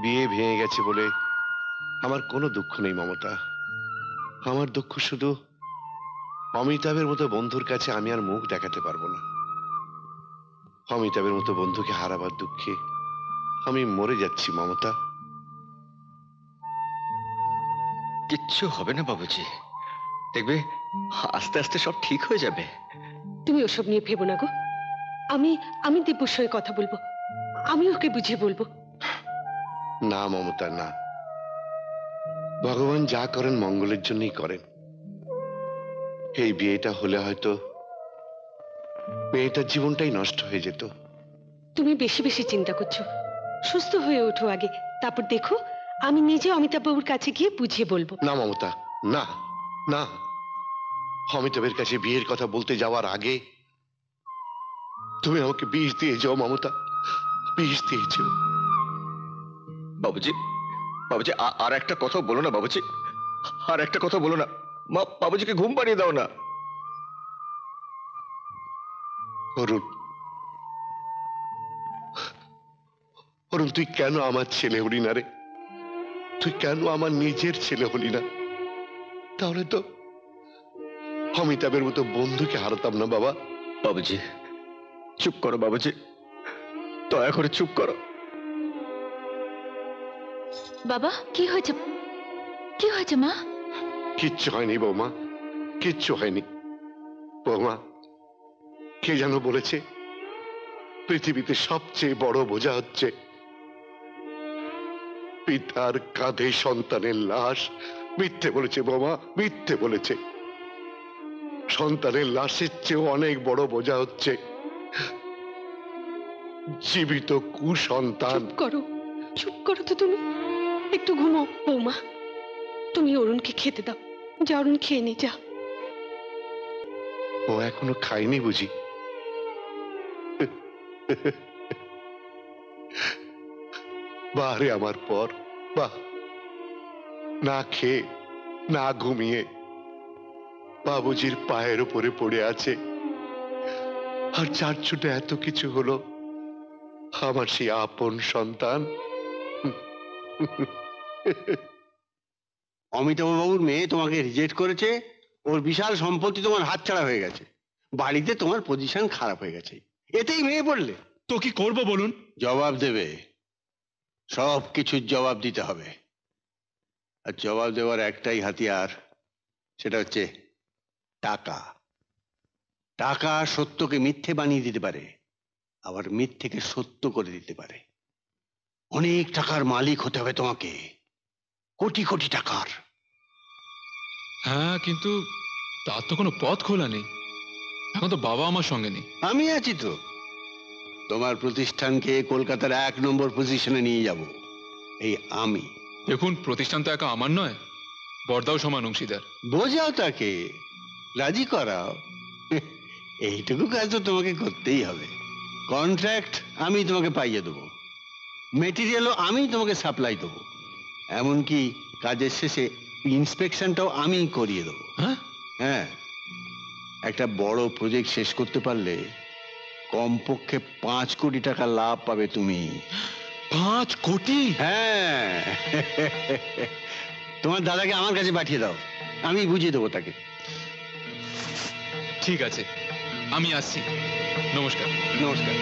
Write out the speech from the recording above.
বিয়ে ভেঙে গেছে বলে আমার কোনো দুঃখ নেই মমতা। আমার দুঃখ শুধু অমিতাভের মতো বন্ধুর কাছে আমি আর মুখ দেখাতে পারবো না। অমিতাভের মতো বন্ধুকে হারাবার দুঃখে আমি মরে যাচ্ছি মমতা। কিচ্ছু হবে না বাবুজি, দেখবে আস্তে আস্তে সব ঠিক হয়ে যাবে। তুমি ওসব নিয়ে ভেবো না গো। আমি আমি দিব্যর সঙ্গে কথা বলবো, আমি ওকে বুঝিয়ে বলবো। না মমতা না, ভগবান যা করেন মঙ্গলের জন্যই করেন। এই বিয়েটা হলে হয়তো মেয়েটার জীবনটাই নষ্ট হয়ে যেত। তুমি বেশি বেশি চিন্তা করছো, সুস্থ হয়ে ওঠো আগে, তারপর দেখো আমি নিজে অমিতাভ বাবুর কাছে গিয়ে বুঝিয়ে বলবো। না মমতা না, না, অমিতাভের কাছে বিয়ের কথা বলতে যাওয়ার আগে তুমি আমাকে বিষ দিয়ে যাও মমতা, বিষ দিয়ে যাও। বাবুজি, বাবুজি আর একটা কথা বলো না বাবুজি, আর একটা কথা বলো না। মা, বাবুজিকে ঘুম পাড়িয়ে দাও না। অরুণ, অরুণ, তুই কেন আমার ছেলে হলি না রে? তুই কেন আমার নিজের ছেলে হলি না? তাহলে তো অমিতাভের মতো বন্ধুকে হারাতাম না বাবা। বাবুজি চুপ করো, বাবুজি দয়া করে চুপ করো। বাবা কি হয়েছে, কি হয়েছে মা? কিচ্ছু হয়নি বৌমা, কিচ্ছু হয়নি। বৌমা, কে যেন বলেছে পৃথিবীতে সবচেয়ে বড় বোঝা হচ্ছে পিতার কাঁধে সন্তানের লাশ। মিথ্যে বলেছে বৌমা, মিথ্যে বলেছে। সন্তানের লাশের চেয়েও অনেক বড় বোঝা হচ্ছে জীবিত কুসন্তান। চুপ করো, চুপ করো তো তুমি, একটু ঘুমো। বৌমা, তুমি অরুণকে খেতে দাও, যা অরুণ খেয়ে নি যা। ও এখনো খায়নি বুঝি? বারে আমার পর বাহ, না খেয়ে না ঘুমিয়ে বাবুজির পায়ের উপরে পড়ে আছে। আর চার ছুটে এত কিছু হলো আমার সেই আপন সন্তান। অমিতাভ বাবুর মেয়ে তোমাকে রিজেক্ট করেছে, ওর বিশাল সম্পত্তি তোমার হাতছাড়া হয়ে গেছে, বাড়িতে তোমার পজিশন খারাপ হয়ে গেছে, এতেই ভেঙে পড়লে। তো কি করবো বলুন? জবাব দেবে, সব কিছুর জবাব দিতে হবে। আর জবাব দেওয়ার একটাই হাতিয়ার, সেটা হচ্ছে টাকা। টাকা সত্যকে মিথ্যে বানিয়ে দিতে পারে, আবার মিথ্যেকে সত্য করে দিতে পারে। অনেক টাকার মালিক হতে হবে তোমাকে, কোটি কোটি টাকার। হ্যাঁ, কিন্তু তার তো কোনো পথ খোলা নেই। এখন তো বাবা আমার সঙ্গে নেই। আমি আছি তো, তোমার প্রতিষ্ঠানকে কলকাতার 1 নম্বর পজিশনে নিয়ে যাব এই আমি। দেখুন, প্রতিষ্ঠান তো একা আমার নয়, বড়দাও সমান অংশীদার। বোঝাও তাকে, রাজি করাও। এইটুকু কাজ তো তোমাকে করতেই হবে। কন্ট্রাক্ট আমি তোমাকে পাইয়ে দেবো, মেটেরিয়ালও আমি তোমাকে সাপ্লাই দেবো, এমনকি কাজের শেষে ইন্সপেকশনটাও আমি করিয়ে দেবো। হ্যাঁ, একটা বড় প্রজেক্ট শেষ করতে পারলে কমপক্ষে 5 কোটি টাকা লাভ পাবে তুমি। 5 কোটি? হ্যাঁ। তোমার দাদাকে আমার কাছে পাঠিয়ে দাও, আমি বুঝিয়ে দেবো তাকে। ঠিক আছে, আমি আসছি। নমস্কার। নমস্কার।